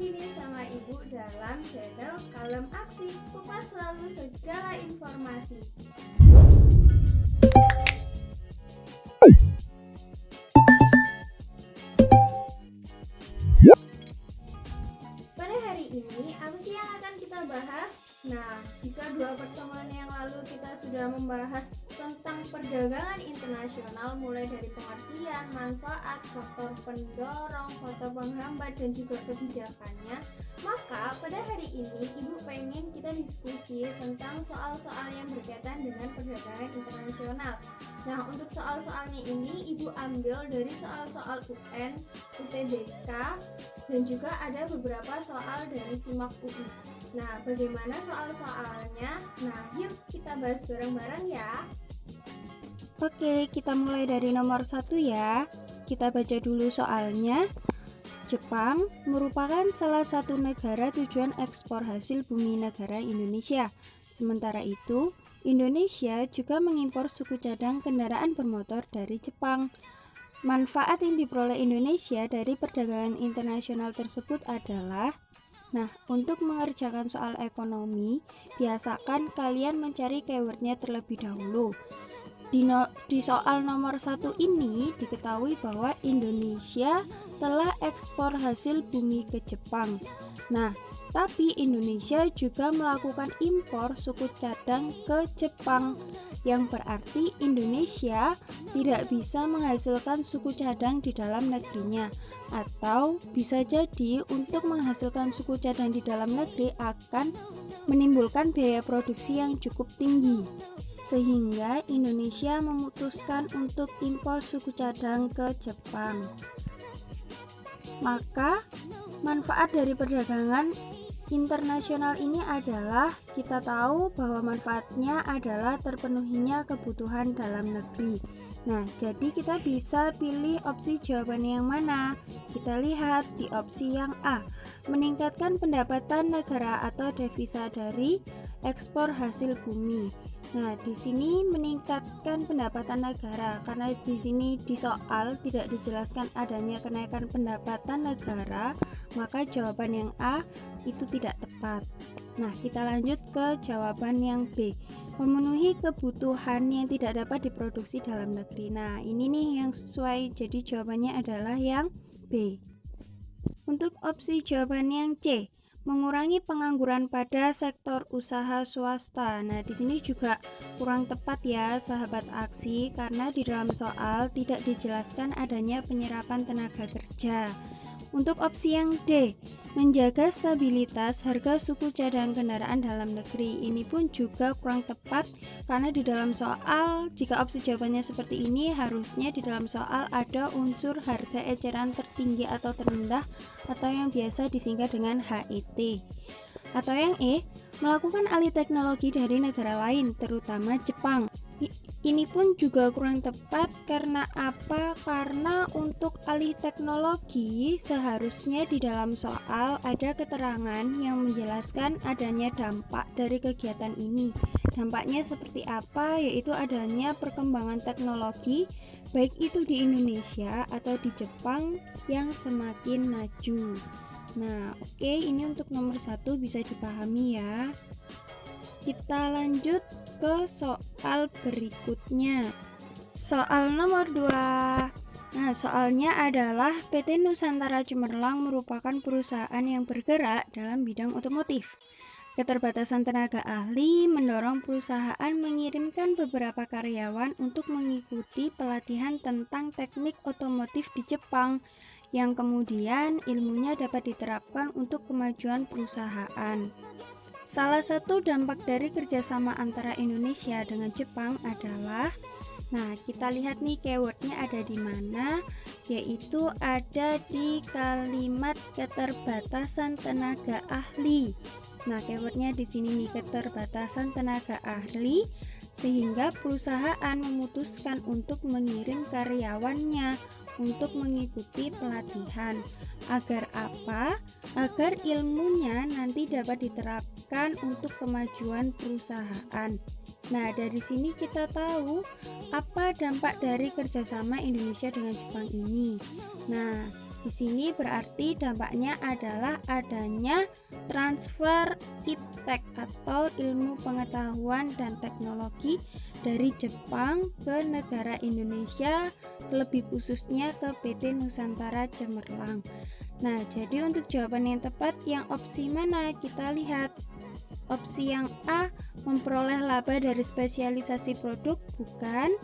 lagi nih sama Ibu dalam channel Kalem Aksi, kupas selalu segala informasi. Pada hari ini, apa sih yang akan kita bahas? Nah, jika dua pertemuan yang lalu kita sudah membahas tentang perdagangan internasional, mulai dari pengertian, manfaat, faktor pendorong, faktor penghambat, dan juga kebijakannya, maka pada hari ini Ibu pengen kita diskusi tentang soal-soal yang berkaitan dengan perdagangan internasional. Nah, untuk soal-soalnya ini Ibu ambil dari soal-soal UN, UTBK, dan juga ada beberapa soal dari SIMAK UI. Nah, bagaimana soal-soalnya? Nah, yuk kita bahas bareng-bareng ya. Oke, kita mulai dari nomor 1 ya. Kita baca dulu soalnya. Jepang merupakan salah satu negara tujuan ekspor hasil bumi negara Indonesia. Sementara itu, Indonesia juga mengimpor suku cadang kendaraan bermotor dari Jepang. Manfaat yang diperoleh Indonesia dari perdagangan internasional tersebut adalah untuk mengerjakan soal ekonomi, biasakan kalian mencari keywordnya terlebih dahulu. Di soal nomor 1 ini diketahui bahwa Indonesia telah ekspor hasil bumi ke Jepang. Tapi Indonesia juga melakukan impor suku cadang ke Jepang, yang berarti Indonesia tidak bisa menghasilkan suku cadang di dalam negerinya, atau bisa jadi untuk menghasilkan suku cadang di dalam negeri akan menimbulkan biaya produksi yang cukup tinggi, sehingga Indonesia memutuskan untuk impor suku cadang ke Jepang. Maka manfaat dari perdagangan internasional ini adalah kita tahu bahwa manfaatnya adalah terpenuhinya kebutuhan dalam negeri. Jadi kita bisa pilih opsi jawaban yang mana. Kita lihat di opsi yang A, meningkatkan pendapatan negara atau devisa dari ekspor hasil bumi. Di sini meningkatkan pendapatan negara, karena di sini di soal tidak dijelaskan adanya kenaikan pendapatan negara, maka jawaban yang A itu tidak tepat. Kita lanjut ke jawaban yang B, memenuhi kebutuhan yang tidak dapat diproduksi dalam negeri. Ini nih yang sesuai, jadi jawabannya adalah yang B. Untuk opsi jawaban yang C, mengurangi pengangguran pada sektor usaha swasta. Di sini juga kurang tepat ya sahabat aksi, karena di dalam soal tidak dijelaskan adanya penyerapan tenaga kerja. Untuk opsi yang D, menjaga stabilitas harga suku cadang kendaraan dalam negeri. Ini pun juga kurang tepat, karena di dalam soal jika opsi jawabannya seperti ini, harusnya di dalam soal ada unsur harga eceran tertinggi atau terendah, atau yang biasa disingkat dengan HET. Atau yang E, melakukan alih teknologi dari negara lain, terutama Jepang. Ini pun juga kurang tepat, karena apa? Karena untuk alih teknologi seharusnya di dalam soal ada keterangan yang menjelaskan adanya dampak dari kegiatan ini. Dampaknya seperti apa? Yaitu adanya perkembangan teknologi, baik itu di Indonesia atau di Jepang, yang semakin maju. Ini untuk nomor 1 bisa dipahami ya. Kita lanjut ke soal berikutnya. Soal nomor 2. Soalnya adalah PT Nusantara Cemerlang merupakan perusahaan yang bergerak dalam bidang otomotif. Keterbatasan tenaga ahli mendorong perusahaan mengirimkan beberapa karyawan untuk mengikuti pelatihan tentang teknik otomotif di Jepang, yang kemudian ilmunya dapat diterapkan untuk kemajuan perusahaan. Salah satu dampak dari kerjasama antara Indonesia dengan Jepang adalah, kita lihat nih keywordnya ada di mana, yaitu ada di kalimat keterbatasan tenaga ahli. Keywordnya di sini nih, keterbatasan tenaga ahli, sehingga perusahaan memutuskan untuk mengirim karyawannya untuk mengikuti pelatihan. Agar apa? Agar ilmunya nanti dapat diterapkan untuk kemajuan perusahaan. Dari sini kita tahu apa dampak dari kerjasama Indonesia dengan Jepang ini. Di sini berarti dampaknya adalah adanya transfer iptek atau ilmu pengetahuan dan teknologi dari Jepang ke negara Indonesia, lebih khususnya ke PT Nusantara Cemerlang. Nah, jadi untuk jawaban yang tepat yang opsi mana? Kita lihat. Opsi yang A, memperoleh laba dari spesialisasi produk, bukan.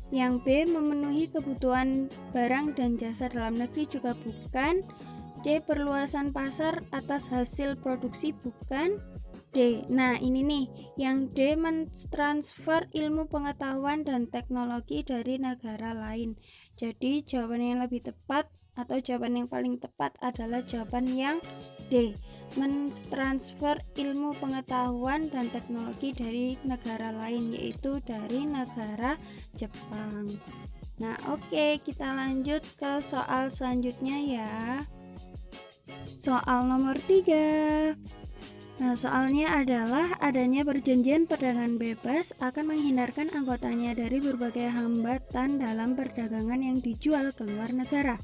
Yang B, memenuhi kebutuhan barang dan jasa dalam negeri, juga bukan. C, perluasan pasar atas hasil produksi, bukan. D, nah ini nih, yang D, mentransfer ilmu pengetahuan dan teknologi dari negara lain. Jadi jawaban yang lebih tepat atau jawaban yang paling tepat adalah jawaban yang D, mentransfer ilmu pengetahuan dan teknologi dari negara lain, yaitu dari negara Jepang. Nah, oke, kita lanjut ke soal selanjutnya ya. Soal nomor 3. Nah, soalnya adalah adanya perjanjian perdagangan bebas akan menghindarkan anggotanya dari berbagai hambatan dalam perdagangan yang dijual ke luar negara.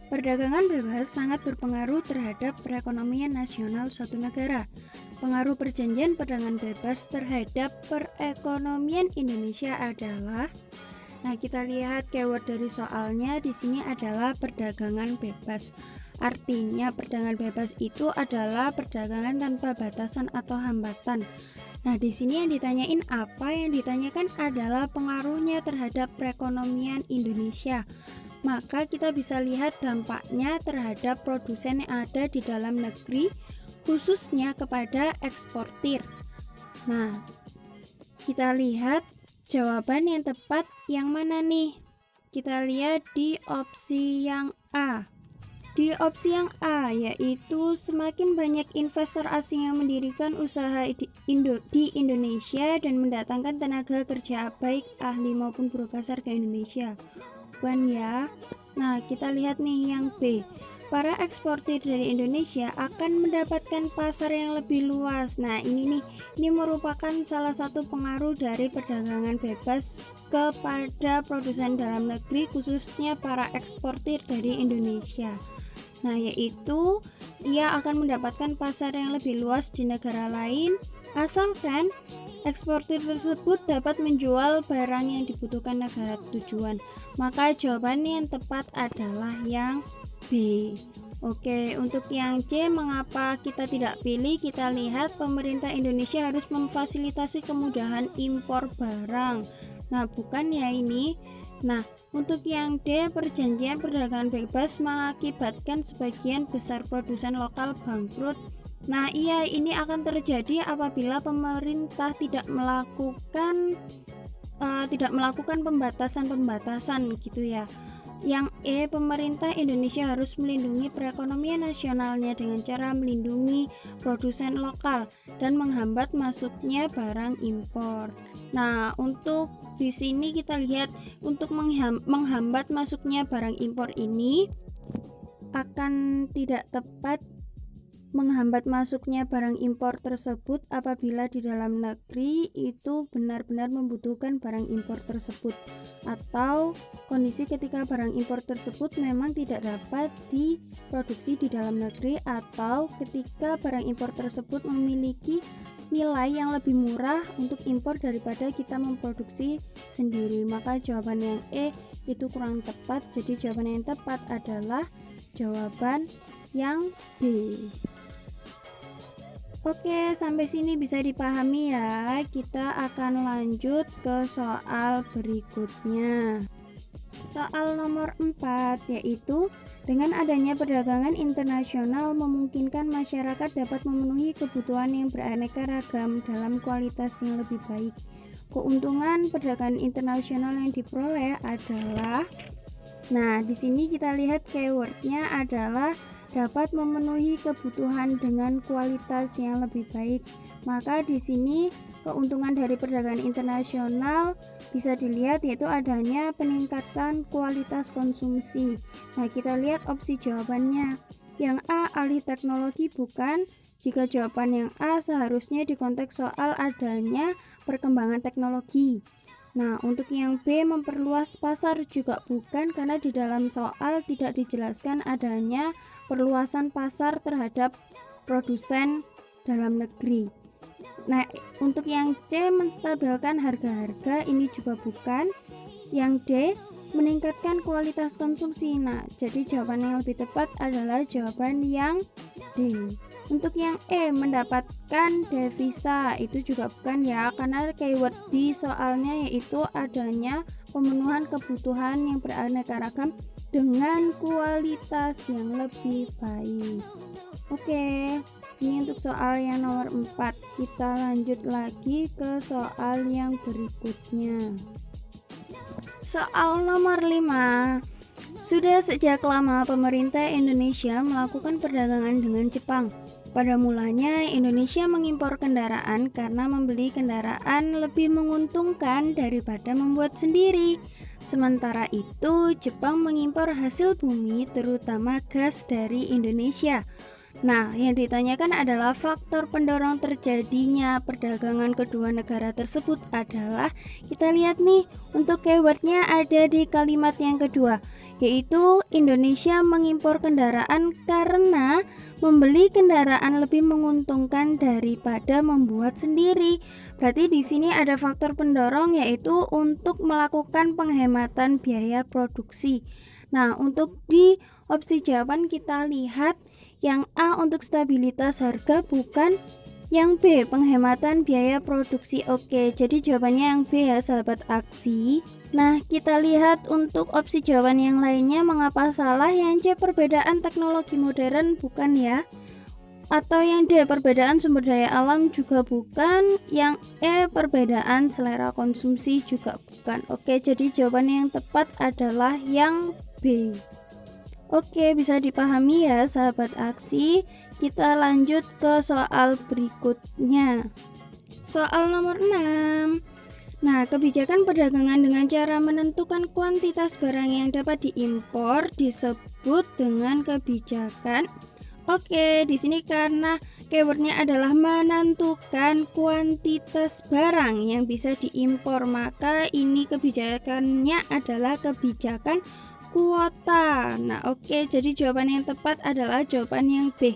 Perdagangan bebas sangat berpengaruh terhadap perekonomian nasional suatu negara. Pengaruh perjanjian perdagangan bebas terhadap perekonomian Indonesia adalah, nah kita lihat keyword dari soalnya di sini adalah perdagangan bebas. Artinya perdagangan bebas itu adalah perdagangan tanpa batasan atau hambatan. Nah, di sini yang ditanyain apa? Yang ditanyakan adalah pengaruhnya terhadap perekonomian Indonesia. Maka kita bisa lihat dampaknya terhadap produsen yang ada di dalam negeri, khususnya kepada eksportir. Nah, kita lihat jawaban yang tepat yang mana nih? Kita lihat di opsi yang A. Di opsi yang A, yaitu semakin banyak investor asing yang mendirikan usaha di Indonesia dan mendatangkan tenaga kerja baik ahli maupun buruh kasar ke Indonesia. Bukan ya. Nah, kita lihat nih yang B. Para eksportir dari Indonesia akan mendapatkan pasar yang lebih luas. Nah, ini merupakan salah satu pengaruh dari perdagangan bebas kepada produsen dalam negeri, khususnya para eksportir dari Indonesia. Nah, yaitu ia akan mendapatkan pasar yang lebih luas di negara lain, asalkan eksportir tersebut dapat menjual barang yang dibutuhkan negara tujuan. Maka jawabannya yang tepat adalah yang B. Oke, untuk yang C, mengapa kita tidak pilih? Kita lihat pemerintah Indonesia harus memfasilitasi kemudahan impor barang. Nah, bukan ya ini. Nah, untuk yang D, perjanjian perdagangan bebas mengakibatkan sebagian besar produsen lokal bangkrut. Nah, iya, ini akan terjadi apabila pemerintah tidak melakukan pembatasan gitu ya. Yang E, pemerintah Indonesia harus melindungi perekonomian nasionalnya dengan cara melindungi produsen lokal dan menghambat masuknya barang impor. Nah, untuk di sini kita lihat untuk menghambat masuknya barang impor ini akan tidak tepat. Menghambat masuknya barang impor tersebut apabila di dalam negeri itu benar-benar membutuhkan barang impor tersebut, atau kondisi ketika barang impor tersebut memang tidak dapat diproduksi di dalam negeri, atau ketika barang impor tersebut memiliki nilai yang lebih murah untuk impor daripada kita memproduksi sendiri. Maka jawaban yang E itu kurang tepat, jadi jawaban yang tepat adalah jawaban yang B. Oke, sampai sini bisa dipahami ya. Kita akan lanjut ke soal berikutnya. Soal nomor 4, yaitu dengan adanya perdagangan internasional memungkinkan masyarakat dapat memenuhi kebutuhan yang beraneka ragam dalam kualitas yang lebih baik. Keuntungan perdagangan internasional yang diperoleh adalah, nah di sini kita lihat keywordnya adalah dapat memenuhi kebutuhan dengan kualitas yang lebih baik. Maka di sini keuntungan dari perdagangan internasional bisa dilihat yaitu adanya peningkatan kualitas konsumsi. Nah, kita lihat opsi jawabannya. Yang A, alih teknologi, bukan. Jika jawaban yang A seharusnya di konteks soal adanya perkembangan teknologi. Nah, untuk yang B, memperluas pasar juga bukan, karena di dalam soal tidak dijelaskan adanya perluasan pasar terhadap produsen dalam negeri. Nah, untuk yang C, menstabilkan harga-harga, ini juga bukan. Yang D, meningkatkan kualitas konsumsi. Nah, jadi jawaban yang lebih tepat adalah jawaban yang D. Untuk yang E, mendapatkan devisa, itu juga bukan ya, karena keyword di soalnya yaitu adanya pemenuhan kebutuhan yang beraneka ragam dengan kualitas yang lebih baik. Oke, ini untuk soal yang nomor 4. Kita lanjut lagi ke soal yang berikutnya. Soal nomor 5. Sudah sejak lama pemerintah Indonesia melakukan perdagangan dengan Jepang. Pada mulanya Indonesia mengimpor kendaraan karena membeli kendaraan lebih menguntungkan daripada membuat sendiri. Sementara itu Jepang mengimpor hasil bumi terutama gas dari Indonesia. Nah, yang ditanyakan adalah faktor pendorong terjadinya perdagangan kedua negara tersebut adalah, kita lihat nih, untuk keywordnya ada di kalimat yang kedua, yaitu Indonesia mengimpor kendaraan karena membeli kendaraan lebih menguntungkan daripada membuat sendiri. Berarti di sini ada faktor pendorong, yaitu untuk melakukan penghematan biaya produksi. Nah, untuk di opsi jawaban kita lihat yang A untuk stabilitas harga bukan, yang B penghematan biaya produksi. Oke, jadi jawabannya yang B ya sahabat aksi. Nah, kita lihat untuk opsi jawaban yang lainnya mengapa salah. Yang C perbedaan teknologi modern bukan ya. Atau yang D perbedaan sumber daya alam juga bukan. Yang E perbedaan selera konsumsi juga bukan. Oke, jadi jawaban yang tepat adalah yang B. Oke, bisa dipahami ya sahabat aksi. Kita lanjut ke soal berikutnya. Soal nomor 6. Nah, kebijakan perdagangan dengan cara menentukan kuantitas barang yang dapat diimpor disebut dengan kebijakan. Oke, di sini karena keywordnya adalah menentukan kuantitas barang yang bisa diimpor, maka ini kebijakannya adalah kebijakan kuota. Nah, oke, jadi jawaban yang tepat adalah jawaban yang B.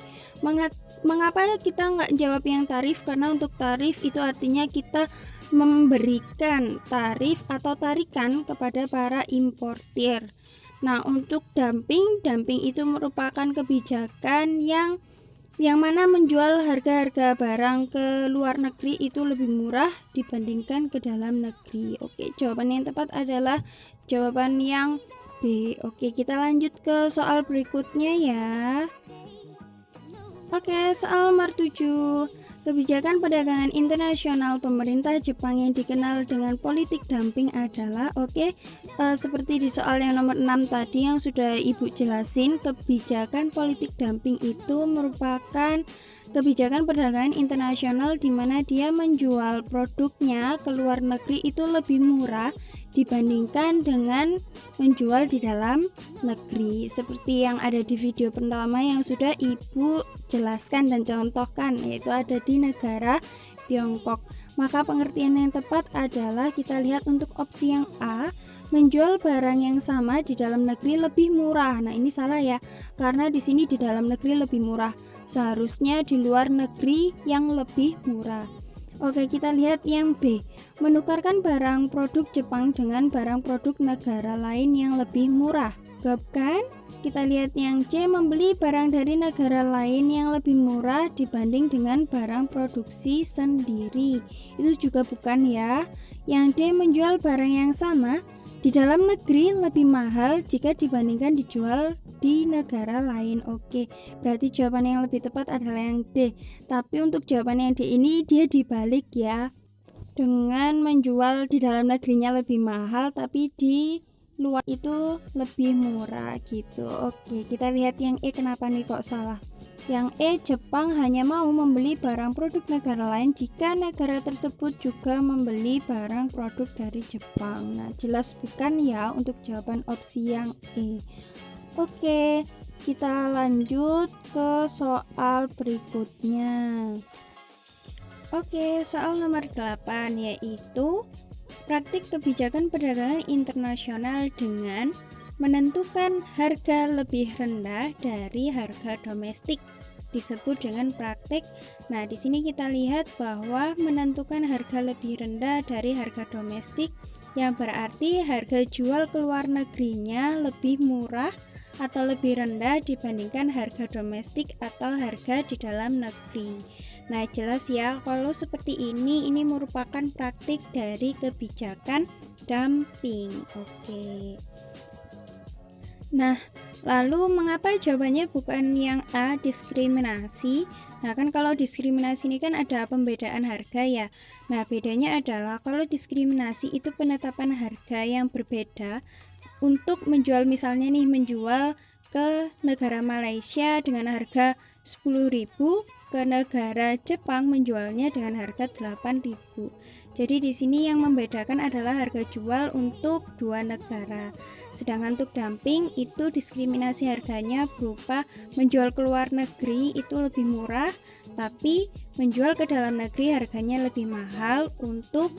Mengapa kita nggak jawab yang tarif? Karena untuk tarif itu artinya kita memberikan tarif atau tarikan kepada para importir. Nah, untuk dumping itu merupakan kebijakan yang mana menjual harga-harga barang ke luar negeri itu lebih murah dibandingkan ke dalam negeri. Oke, jawaban yang tepat adalah jawaban yang B. Oke, kita lanjut ke soal berikutnya ya. Oke, soal nomor 7. Kebijakan perdagangan internasional pemerintah Jepang yang dikenal dengan politik dumping adalah, seperti di soal yang nomor 6 tadi yang sudah Ibu jelasin, kebijakan politik dumping itu merupakan kebijakan perdagangan internasional di mana dia menjual produknya ke luar negeri itu lebih murah dibandingkan dengan menjual di dalam negeri, seperti yang ada di video pertama yang sudah Ibu jelaskan dan contohkan, yaitu ada di negara Tiongkok. Maka pengertian yang tepat adalah kita lihat untuk opsi yang A, menjual barang yang sama di dalam negeri lebih murah. Nah, ini salah ya, karena di sini di dalam negeri lebih murah, seharusnya di luar negeri yang lebih murah. Oke, kita lihat yang B, menukarkan barang produk Jepang dengan barang produk negara lain yang lebih murah. Bukan? Kita lihat yang C, membeli barang dari negara lain yang lebih murah dibanding dengan barang produksi sendiri. Itu juga bukan ya. Yang D, menjual barang yang sama di dalam negeri lebih mahal jika dibandingkan dijual di negara lain. Oke, berarti jawaban yang lebih tepat adalah yang D. Tapi untuk jawaban yang D ini dia dibalik ya, dengan menjual di dalam negerinya lebih mahal tapi di luar itu lebih murah gitu. Oke, kita lihat yang E, kenapa nih kok salah. Yang E, Jepang hanya mau membeli barang produk negara lain jika negara tersebut juga membeli barang produk dari Jepang. Nah, jelas bukan ya untuk jawaban opsi yang E. Oke, kita lanjut ke soal berikutnya. Oke, soal nomor 8 yaitu praktik kebijakan perdagangan internasional dengan menentukan harga lebih rendah dari harga domestik. Disebut dengan praktik. Nah, di sini kita lihat bahwa menentukan harga lebih rendah dari harga domestik yang berarti harga jual ke luar negerinya lebih murah atau lebih rendah dibandingkan harga domestik atau harga di dalam negeri. Nah, jelas ya, kalau seperti ini merupakan praktik dari kebijakan dumping. Oke. Nah, lalu mengapa jawabannya bukan yang A, diskriminasi? Nah, kan kalau diskriminasi ini kan ada pembedaan harga ya. Nah, bedanya adalah kalau diskriminasi itu penetapan harga yang berbeda untuk menjual, misalnya nih menjual ke negara Malaysia dengan harga 10.000, ke negara Jepang menjualnya dengan harga 8.000. Jadi di sini yang membedakan adalah harga jual untuk dua negara. Sedangkan untuk dumping itu diskriminasi harganya berupa menjual ke luar negeri itu lebih murah, tapi menjual ke dalam negeri harganya lebih mahal untuk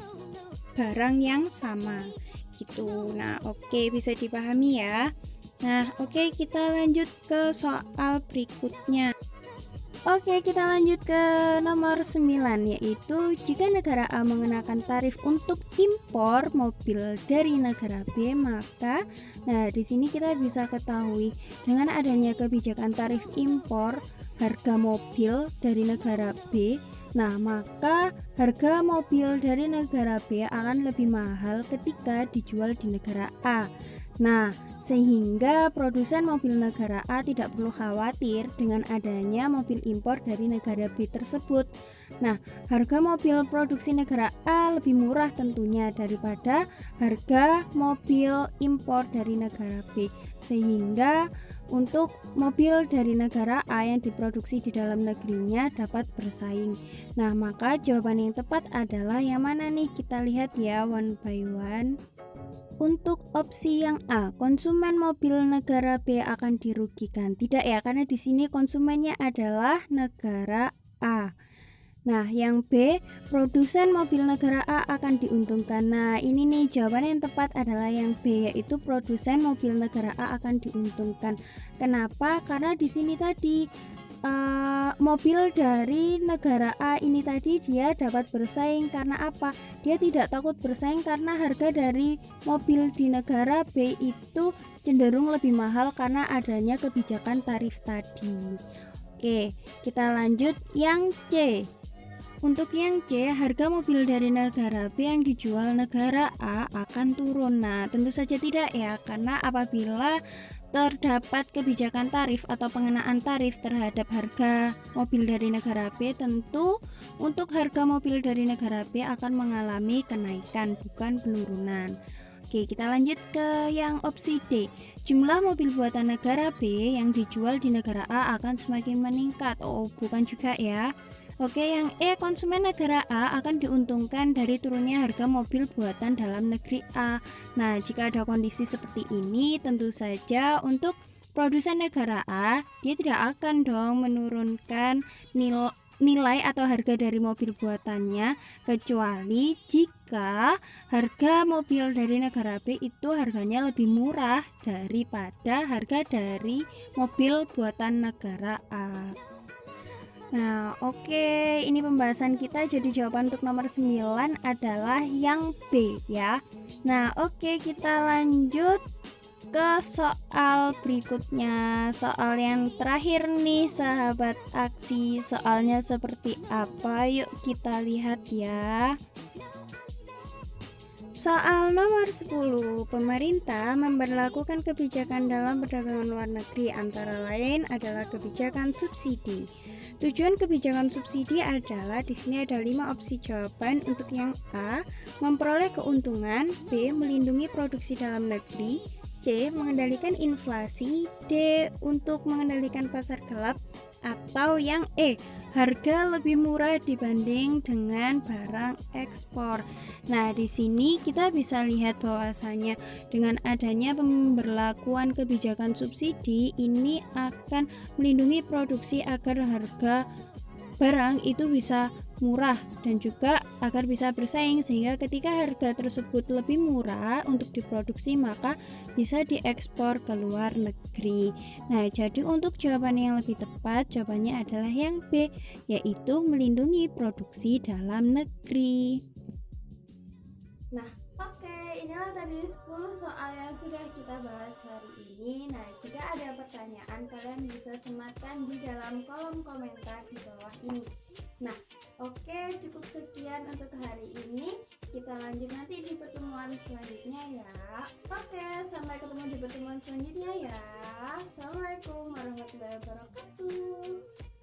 barang yang sama gitu. Nah, oke, bisa dipahami ya. Nah, oke, kita lanjut ke soal berikutnya. Oke, kita lanjut ke nomor 9, yaitu jika negara A mengenakan tarif untuk impor mobil dari negara B, maka di sini kita bisa ketahui dengan adanya kebijakan tarif impor harga mobil dari negara B, maka harga mobil dari negara B akan lebih mahal ketika dijual di negara A. Sehingga produsen mobil negara A tidak perlu khawatir dengan adanya mobil impor dari negara B tersebut. Harga mobil produksi negara A lebih murah tentunya daripada harga mobil impor dari negara B. Sehingga untuk mobil dari negara A yang diproduksi di dalam negerinya dapat bersaing. Maka jawaban yang tepat adalah yang mana nih? Kita lihat ya one by one. Untuk opsi yang A, konsumen mobil negara B akan dirugikan. Tidak ya, karena di sini konsumennya adalah negara A. Yang B, produsen mobil negara A akan diuntungkan. Ini nih jawaban yang tepat adalah yang B, yaitu produsen mobil negara A akan diuntungkan. Kenapa? Karena di sini tadi mobil dari negara A ini tadi dia dapat bersaing karena apa? Dia tidak takut bersaing karena harga dari mobil di negara B itu cenderung lebih mahal karena adanya kebijakan tarif tadi. Oke, kita lanjut yang C. Untuk yang C, harga mobil dari negara B yang dijual negara A akan turun. Tentu saja tidak ya, karena apabila terdapat kebijakan tarif atau pengenaan tarif terhadap harga mobil dari negara B, tentu untuk harga mobil dari negara B akan mengalami kenaikan, bukan penurunan. Oke, kita lanjut ke yang opsi D. Jumlah mobil buatan negara B yang dijual di negara A akan semakin meningkat. Bukan juga ya. Oke, yang E, konsumen negara A akan diuntungkan dari turunnya harga mobil buatan dalam negeri A. Jika ada kondisi seperti ini, tentu saja untuk produsen negara A, dia tidak akan dong menurunkan nilai atau harga dari mobil buatannya, kecuali jika harga mobil dari negara B itu harganya lebih murah daripada harga dari mobil buatan negara A. Oke, ini pembahasan kita, jadi jawaban untuk nomor 9 adalah yang B ya. Oke, kita lanjut ke soal berikutnya. Soal yang terakhir nih sahabat aksi. Soalnya seperti apa? Yuk kita lihat ya. Soal nomor 10, pemerintah memberlakukan kebijakan dalam perdagangan luar negeri, antara lain adalah kebijakan subsidi. Tujuan kebijakan subsidi adalah, di sini ada 5 opsi jawaban. Untuk yang A, memperoleh keuntungan, B, melindungi produksi dalam negeri, C, mengendalikan inflasi, D, untuk mengendalikan pasar gelap, atau yang E, harga lebih murah dibanding dengan barang ekspor. Di sini kita bisa lihat bahwasanya dengan adanya pemberlakuan kebijakan subsidi ini akan melindungi produksi agar harga barang itu bisa murah dan juga agar bisa bersaing, sehingga ketika harga tersebut lebih murah untuk diproduksi maka bisa diekspor ke luar negeri. Nah, jadi untuk jawaban yang lebih tepat jawabannya adalah yang B, yaitu melindungi produksi dalam negeri. Nah, oke, inilah tadi 10 soal yang sudah kita bahas hari ini. Nah, jika ada pertanyaan, kalian bisa sematkan di dalam kolom komentar di bawah ini. Nah, oke, cukup sekian untuk hari ini. Kita lanjut nanti di pertemuan selanjutnya ya. Oke, sampai ketemu di pertemuan selanjutnya ya. Assalamualaikum warahmatullahi wabarakatuh.